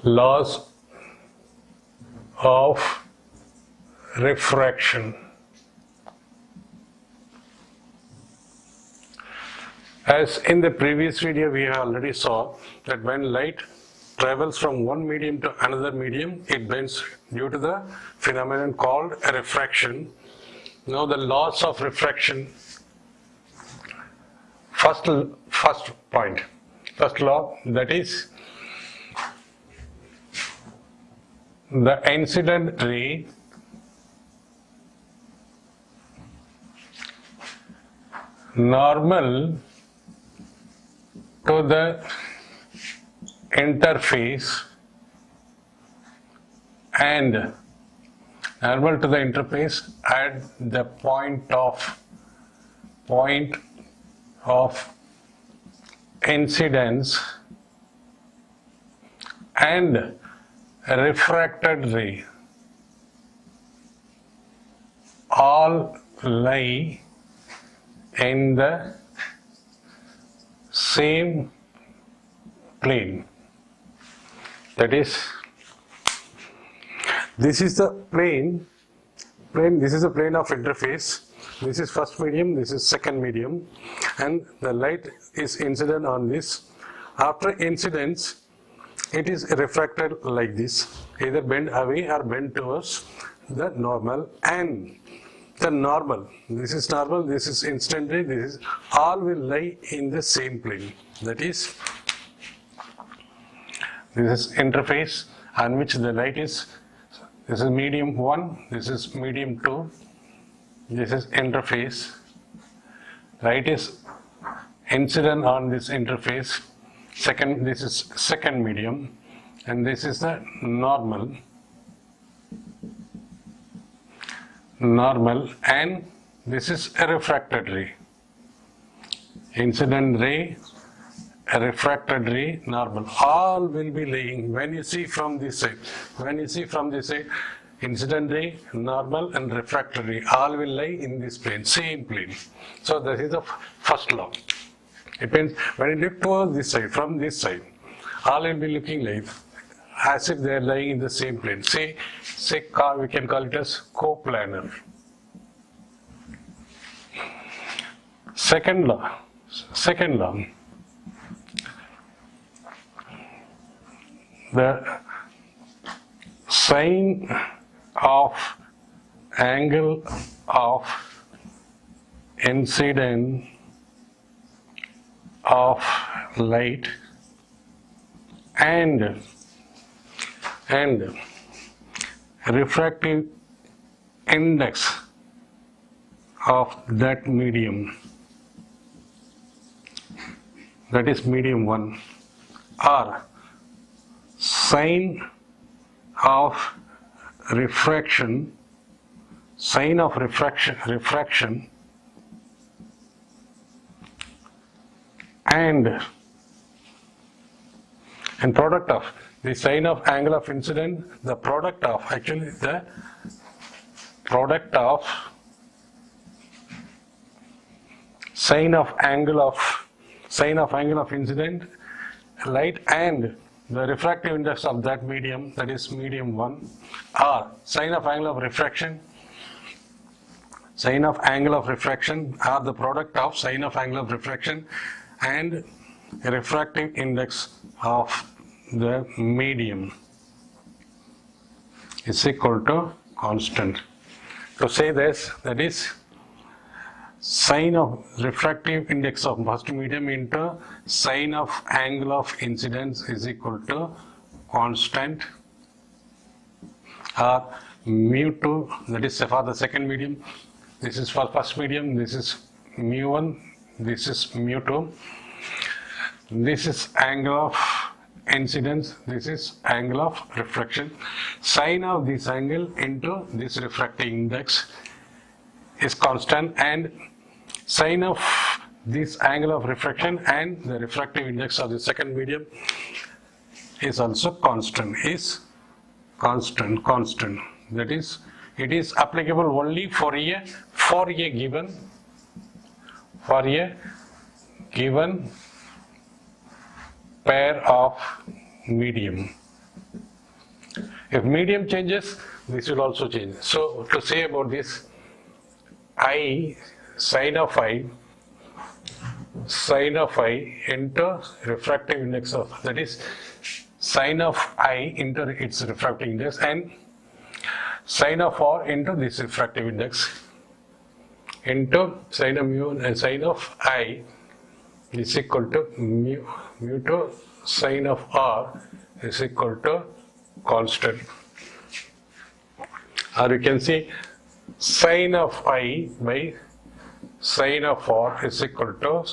Laws of refraction. As in the previous video we already saw that when light travels from one medium to another medium, it bends due to the phenomenon called refraction. Now the laws of refraction. First law, that is the incident ray normal to the interface and normal to the interface at the point of incidence and refracted ray all lie in the same plane. That is, this is the plane, this is the plane of interface. This is first medium, this is second medium, and the light is incident on this. After incidence, it is refracted like this, either bend away or bend towards the normal, and the normal, this is incident, this is all will lie in the same plane. That is, this is interface on which the light is. This is medium 1, this is medium 2, this is interface. Light is incident on this interface. This is second medium, and this is the normal, and this is a refracted ray. Incident ray, a refracted ray, normal. All will be lying when you see from this side. Incident ray, normal and refracted ray, all will lie in this plane, same plane. So this is the first law. It means when you look towards this side, from this side, all will be looking like as if they are lying in the same plane. Say we can call it as coplanar. Second law. The sine of angle of incidence of light and refractive index of that medium, that is medium 1, or sine of refraction and product of the sine of angle of incident, the product of sine of angle of incident light and the refractive index of that medium, that is medium 1, or sine of angle of refraction are the product of sine of angle of refraction and refractive index of the medium is equal to constant. To say this, that is sine of refractive index of first medium into sine of angle of incidence is equal to constant, or mu2, that is for the second medium. This is for first medium, this is mu1, this is mu2. This is angle of incidence, this is angle of refraction. Sine of this angle into this refractive index is constant, and sine of this angle of refraction and the refractive index of the second medium is also constant. That is, it is applicable only for a given pair of medium. If medium changes, this will also change. So to say about this, I sine of I into refractive index of, that is sine of I into its refractive index, and sine of R into this refractive index into sine of mu and sine of I is equal to mu to sine of R is equal to constant. Or you can see sine of I by sine of R is equal to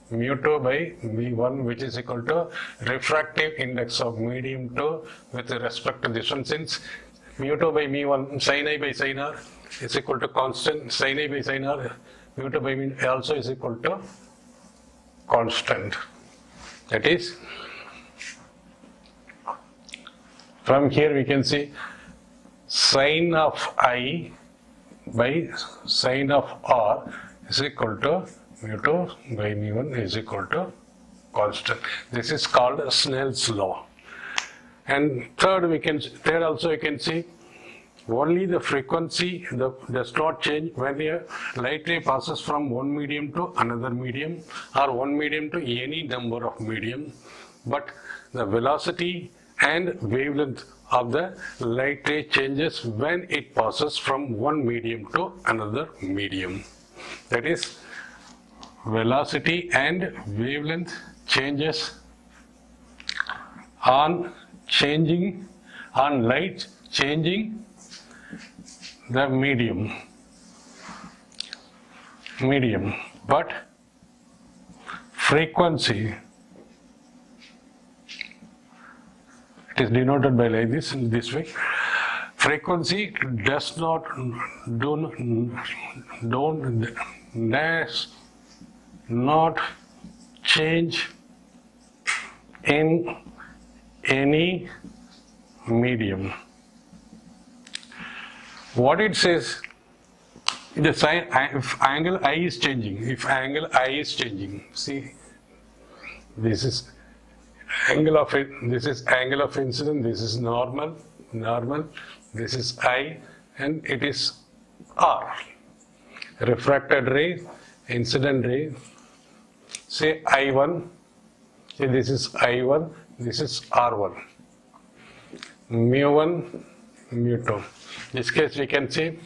mu 2 by V1, which is equal to refractive index of medium 2 with respect to this one, since mu 2 by mu1 sin I by sin R is equal to constant, sin I by sin R mu 2 by mu also is equal to constant. That is, from here we can see sin of I by sin of R is equal to mu 2 by mu1 is equal to constant. This is called Snell's law. And third also you can see only the frequency does not change when a light ray passes from one medium to another medium, or one medium to any number of medium, but the velocity and wavelength of the light ray changes when it passes from one medium to another medium. That is, velocity and wavelength changes on light changing the medium, but frequency, it is denoted by like this, in this way. Frequency does not change in any medium. What it says, the sign, if angle I is changing, see, this is angle of it, this is angle of incidence, this is normal, this is I, and it is R. Refracted ray, incident ray, say I1, say this is I1, this is R1, mu1, mu2. In this case we can say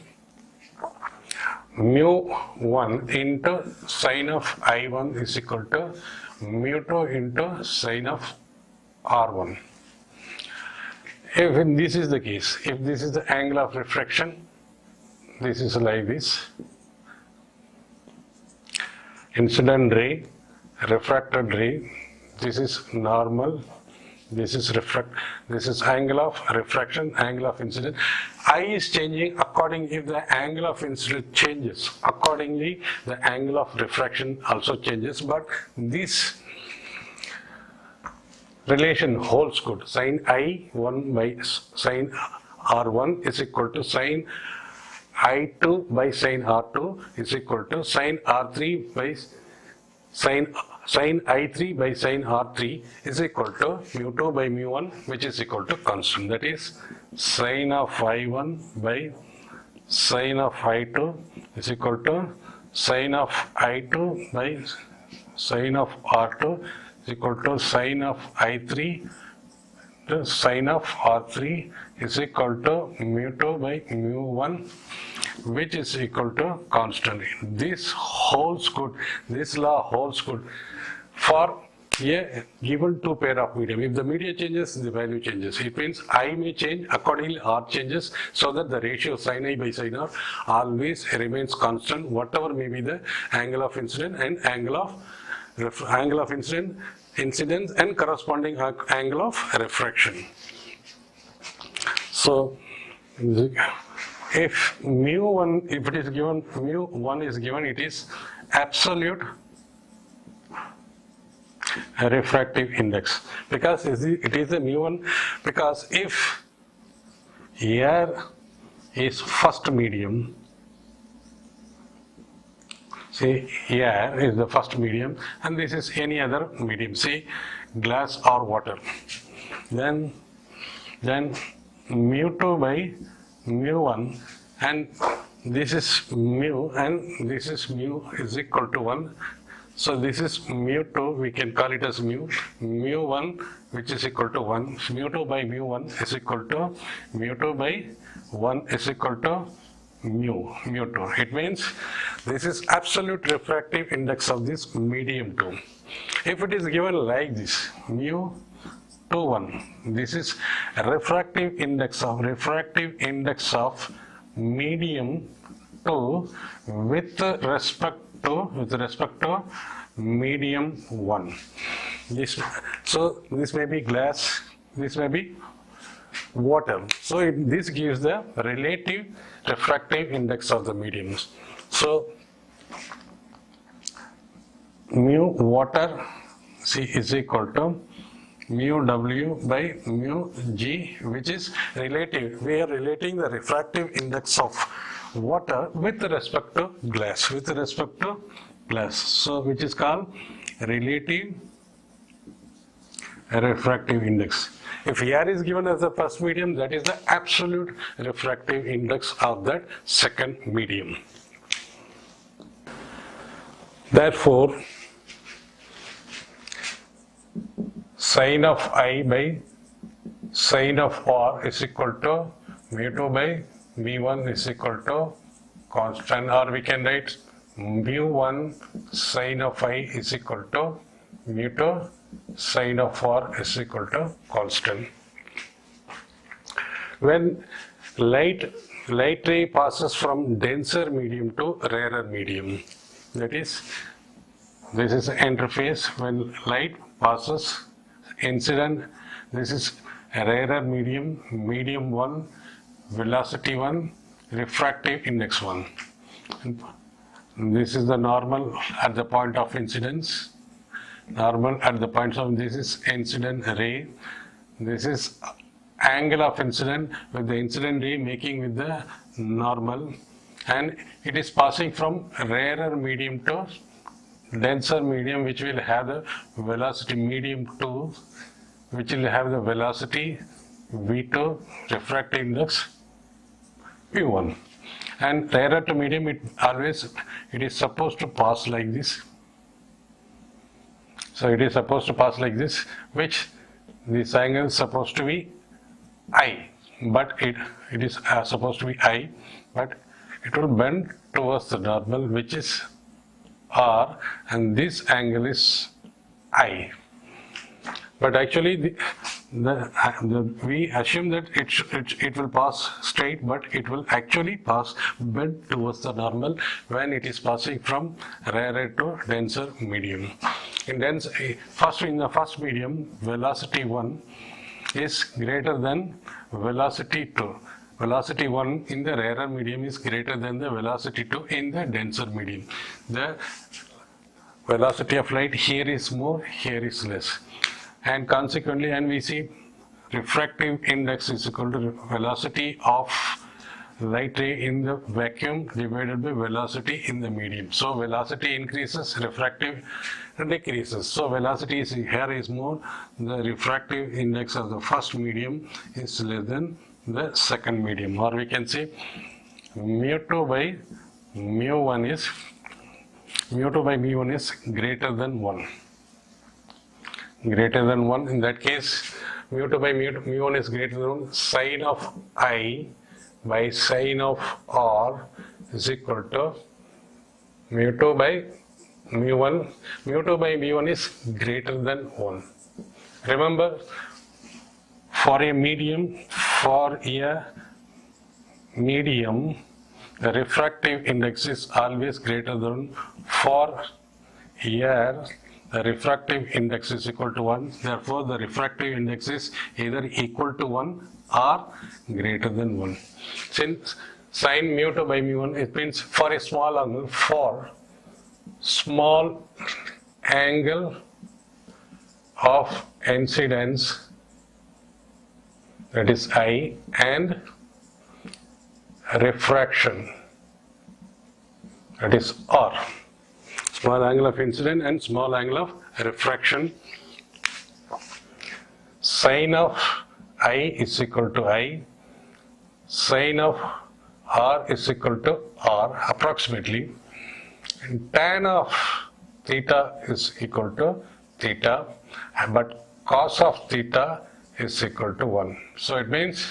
mu1 into sine of I1 is equal to mu2 into sine of R1. If this is the case, if this is the angle of refraction, this is like this. Incident ray, refracted ray, this is normal, this is this is angle of refraction, angle of incidence. I is changing according, if the angle of incidence changes, accordingly the angle of refraction also changes, but this relation holds good. Sin I1 by sin R1 is equal to sin I2 by sin R2 is equal to sin R3 by sin I3 by sin R3 is equal to mu2 by mu1, which is equal to constant. That is, sin of I1 by sin of I2 is equal to sin of I2 by sin of R2 is equal to sin of I3 to sin of R3 is equal to mu2 by mu1, which is equal to constant. This holds good, this law holds good for a given two pair of medium. If the media changes, the value changes. It means I may change, accordingly R changes, so that the ratio sin I by sin R always remains constant, whatever may be the angle of incidence and angle of incidence and corresponding angle of refraction. So if mu1, if it is given, mu1 is given, it is absolute refractive index, because it is a mu1, because if air is first medium, say air is the first medium and this is any other medium, say glass or water, then mu2 by mu1, and this is mu and this is mu is equal to 1. So this is mu2, we can call it as mu1 which is equal to 1. Mu2 by mu1 is equal to mu2 by 1 is equal to mu2. It means this is absolute refractive index of this medium 2. If it is given like this, mu 2 1, this is refractive index of medium 2 with respect to medium 1. So this may be glass, this may be water. So this gives the relative refractive index of the mediums. So mu water C is equal to mu W by mu G, which is relative. We are relating the refractive index of water with respect to glass, so which is called relative refractive index. If air is given as the first medium, that is the absolute refractive index of that second medium. Therefore, sin of I by sin of R is equal to mu2 by mu1 is equal to constant, or we can write mu1 sin of I is equal to mu2 sin of R is equal to constant. When light ray passes from denser medium to rarer medium, that is, this is interface. When light passes, incident, this is rarer medium, medium 1, velocity 1, refractive index 1. This is the normal at the point of incidence. Normal at the point of this is incident ray. This is angle of incident with the incident ray making with the normal, and it is passing from rarer medium to denser medium, which will have the velocity medium 2, which will have the velocity v2, refractive index v1. And rarer to medium, it is supposed to pass like this. So it is supposed to pass like this, which this angle is supposed to be I, but it is supposed to be I, but it will bend towards the normal, which is R, and this angle is I. But actually, we assume that it will pass straight, but it will actually pass bend towards the normal when it is passing from rarer to denser medium. In the first medium, velocity 1 is greater than velocity 2. Velocity 1 in the rarer medium is greater than the velocity 2 in the denser medium. The velocity of light here is more, here is less. And consequently, and we see refractive index is equal to velocity of light ray in the vacuum divided by velocity in the medium. So velocity increases, refractive decreases. So velocity is here is more, the refractive index of the first medium is less than the second medium. Or we can say mu2 by mu1 is greater than 1. Greater than 1. In that case, mu2 by mu1 is greater than 1. Sin of I by sin of R is equal to mu2 by mu1. Mu2 by mu1 is greater than 1. Remember, for a medium, the refractive index is always greater than 1. For air, the refractive index is equal to 1. Therefore, the refractive index is either equal to 1 or greater than 1. Since sin mu2 by mu1, it means for a small angle, for small angle of incidence, that is I, and refraction, that is R. Small angle of incidence and small angle of refraction. Sin of I is equal to I sine of r is equal to r approximately, and tan of theta is equal to theta, but cos of theta is equal to 1. So it means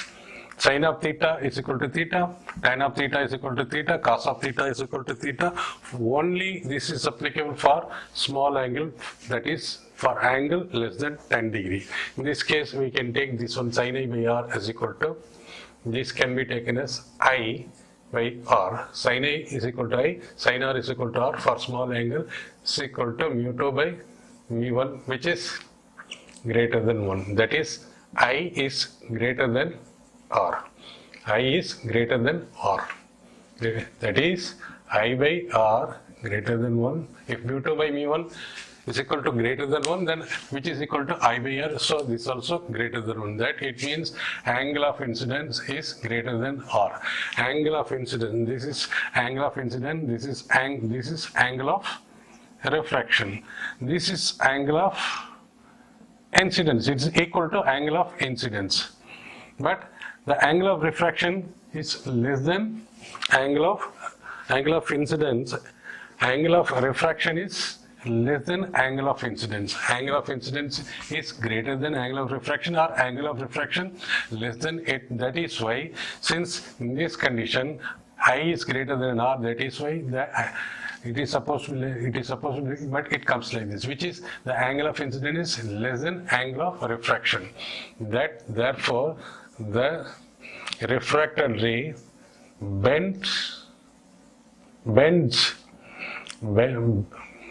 sine of theta is equal to theta, tan of theta is equal to theta, cos of theta is equal to theta. Only this is applicable for small angle, that is for angle less than 10 degree. In this case, we can take this one sine I by r is equal to, this can be taken as I by r. Sine I is equal to I, sine r is equal to r for small angle is equal to mu 2 by mu 1, which is greater than 1. That is, I is greater than r. I is greater than r. That is, I by r greater than 1. If mu 2 by mu 1 is equal to greater than 1, then which is equal to I by r, so this also greater than 1. That it means angle of incidence is greater than r. Angle of incidence, this is angle of incidence, this is angle of refraction. This is angle of incidence, it's equal to angle of incidence. But the angle of refraction is less than angle of incidence. Angle of refraction is less than angle of incidence. Angle of incidence is greater than angle of refraction, or angle of refraction less than it. That is why, since in this condition I is greater than r, that is why it is supposed to be, but it comes like this, which is the angle of incidence is less than angle of refraction. That therefore the refracted ray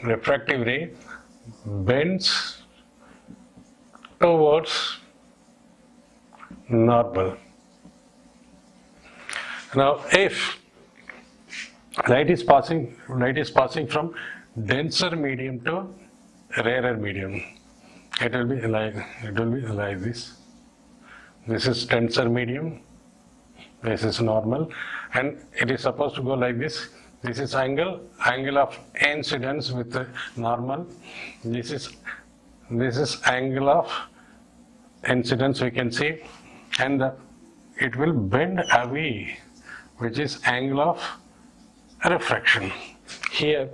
refractive ray bends towards normal. Now, if light is passing from denser medium to rarer medium, it will be like this. This is denser medium, this is normal, and it is supposed to go like this. This is angle of incidence with the normal. This is angle of incidence, we can see, and it will bend away, which is angle of refraction. Here,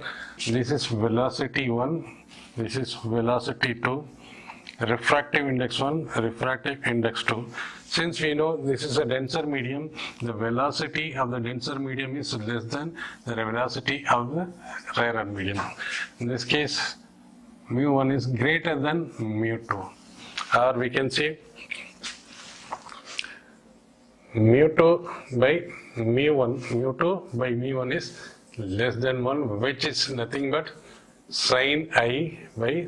this is velocity 1, this is velocity 2, refractive index 1, refractive index 2. Since we know this is a denser medium, the velocity of the denser medium is less than the velocity of the rarer medium. In this case, mu 1 is greater than mu 2. Or we can say mu 2 by mu 1 is less than 1, which is nothing but sine I by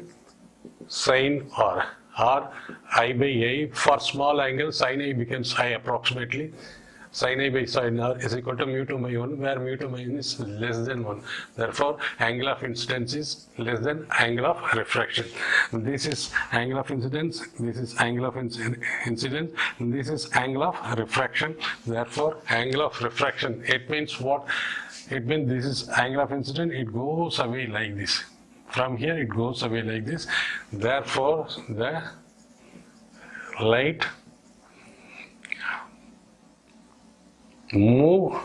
sine r, or I by I. For small angle, sine I becomes I approximately. Sine I by sine r is equal to mu 2 by 1, where mu 2 by 1 is less than 1. Therefore, angle of incidence is less than angle of refraction. This is angle of incidence, this is angle of incidence, and this is angle of refraction. Therefore, angle of refraction, it means what? It means this is angle of incidence, it goes away like this. From here it goes away like this. Therefore, the light move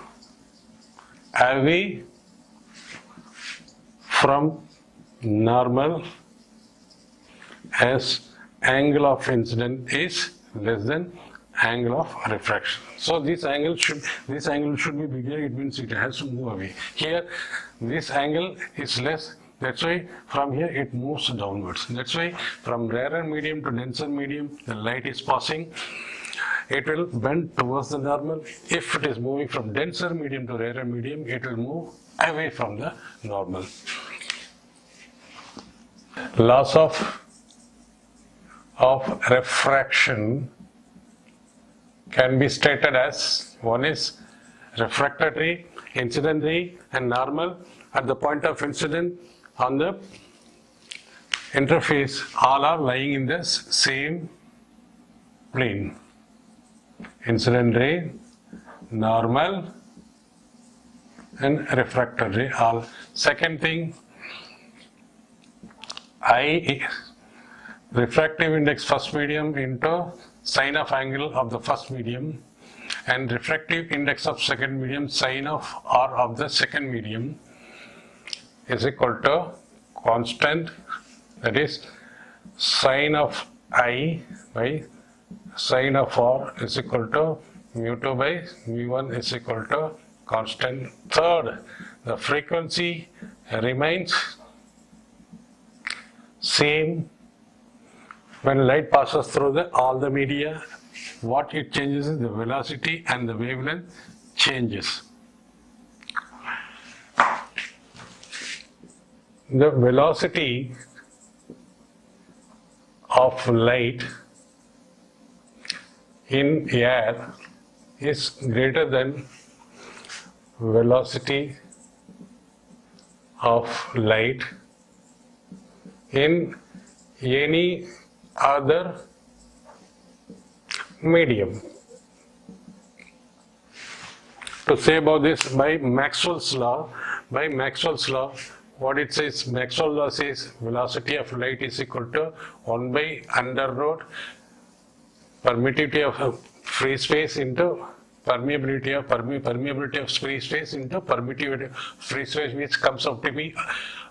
away from normal as angle of incidence is less than angle of refraction. So this angle should be bigger. It means it has to move away. Here, this angle is less. That's why from here it moves downwards. That's why from rarer medium to denser medium, the light is passing. It will bend towards the normal. If it is moving from denser medium to rarer medium, it will move away from the normal. Laws of refraction can be stated as, one is refracted ray, incident ray, and normal at the point of incident on the interface, all are lying in the same plane. Incident ray, normal, and refracted ray, all. Second thing, refractive index first medium into sine of angle of the first medium, and refractive index of second medium sine of R of the second medium is equal to constant, that is sine of I by sine of R is equal to mu2 by mu1 is equal to constant. Third, the frequency remains same when light passes through all the media. What it changes is the velocity and the wavelength changes. The velocity of light in air is greater than velocity of light in any other medium. To say about this, by Maxwell's law, what it says, Maxwell's law says velocity of light is equal to 1 by under root permittivity of free space into permeability of free space into permittivity of free space, which comes out to be,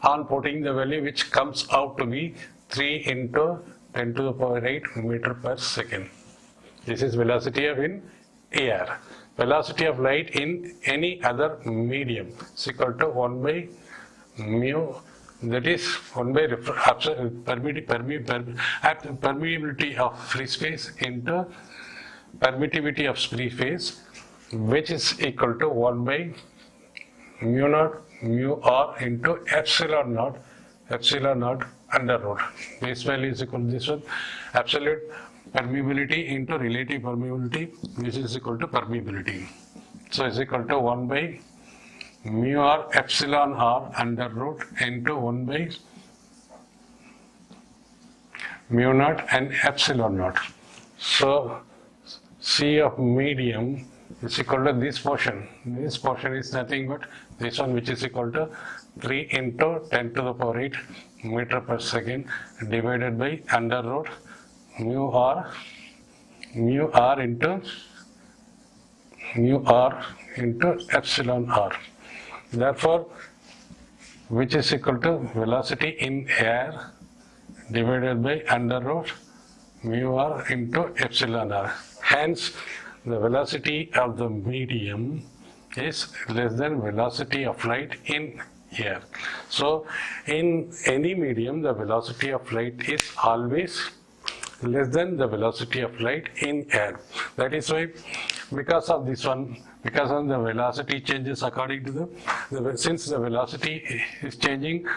on putting the value, which comes out to be 3 into 10 to the power 8 meter per second. This is velocity of in air. Velocity of light in any other medium is equal to 1 by mu, that is 1 by permeability of free space into permittivity of free space, which is equal to 1 by mu naught mu r into epsilon naught under root. This value is equal to this one, absolute permeability into relative permeability, which is equal to permeability. So it's equal to 1 by mu r epsilon r under root into 1 by mu naught and epsilon naught. So C of medium is equal to this portion. This portion is nothing but this one, which is equal to 3 into 10 to the power 8 meter per second divided by under root mu r into epsilon r. Therefore, which is equal to velocity in air divided by under root mu r into epsilon r. Hence, the velocity of the medium is less than velocity of light in air. So, in any medium, the velocity of light is always less than the velocity of light in air. That is why, because of this one, because of the velocity changes according to since the velocity is changing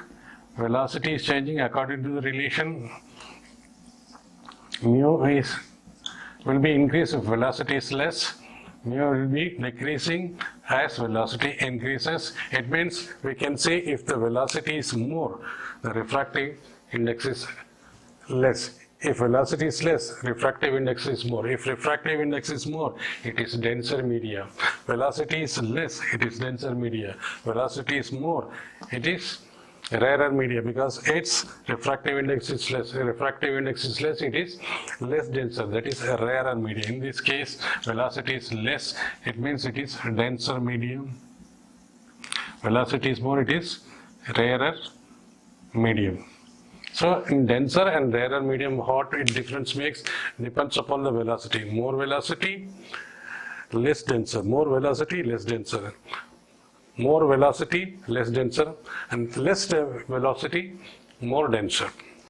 according to the relation, mu will be increased if velocity is less, mu will be decreasing as velocity increases. It means we can say if the velocity is more, the refractive index is less. If velocity is less, refractive index is more. If refractive index is more, it is denser media. Velocity is less, it is denser media. Velocity is more, it is rarer media, because its refractive index is less. Refractive index is less, it is less denser, that is a rarer media. In this case, velocity is less, it means it is denser medium. Velocity is more, it is rarer medium. So in denser and rarer medium, what difference makes depends upon the velocity. More velocity, less denser. More velocity, less denser. More velocity, less denser, and less velocity, more denser.